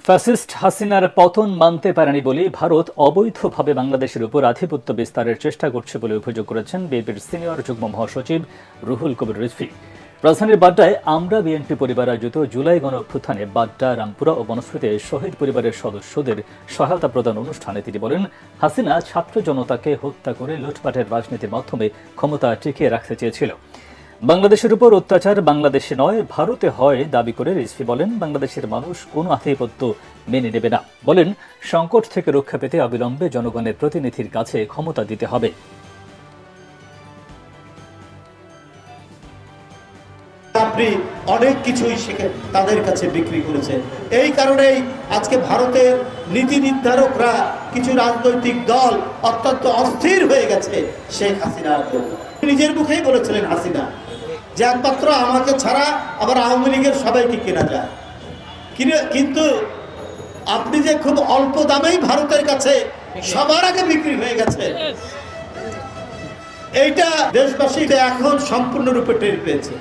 Fascist হাসিনার পতন মানতে পারেনি বলে ভারত অবৈধভাবে বাংলাদেশের উপর আধিপত্য বিস্তারের চেষ্টা করছে বলে অভিযোগ করেছেন বিএনপির সিনিয়র যুগ্ম মহাসচিব রুহুল কবির রিজভী। রাজধানীর বাড্ডায় আমরা বিএনপি পরিবার আয়োজিত জুলাই গণঅভ্যুত্থানে বাড্ডা, রামপুরা ও বনশ্রীতে শহীদ পরিবারের সদস্যদের সহায়তা প্রদান অনুষ্ঠানে তিনি বলেন, হাসিনা ছাত্র জনতাকে হত্যা করে লুটপাটের রাজনীতির মাধ্যমে ক্ষমতা টিকিয়ে রাখতে চেয়েছিল। বাংলাদেশের উপর অত্যাচার বাংলাদেশে নয় ভারতে হয় দাবি করে রিজভী বলেন, বাংলাদেশের মানুষ কোনো আধিপত্য মেনে নেবে না। বলেন, সংকট থেকে রক্ষা পেতে অবিলম্বে জনগণের প্রতিনিধির কাছে ক্ষমতা দিতে হবে। আপনি অনেক কিছুই শিখে তাদের কাছে বিক্রি করেছে। এই কারণেই আজকে ভারতের নীতি নির্ধারকরা, কিছু রাজনৈতিক দল অত্যন্ত অস্থির হয়ে গেছে শেখ হাসিনার জন্য। নিজের মুখেই বলেছিলেন হাসিনা যে একমাত্র আমাকে ছাড়া আবার আওয়ামী লীগের সবাইকে কেনা যায়। কিন্তু আপনি যে খুব অল্প দামেই ভারতের কাছে সবার আগে বিক্রি হয়ে গেছে, এইটা দেশবাসী এখন সম্পূর্ণরূপে টের পেয়েছে।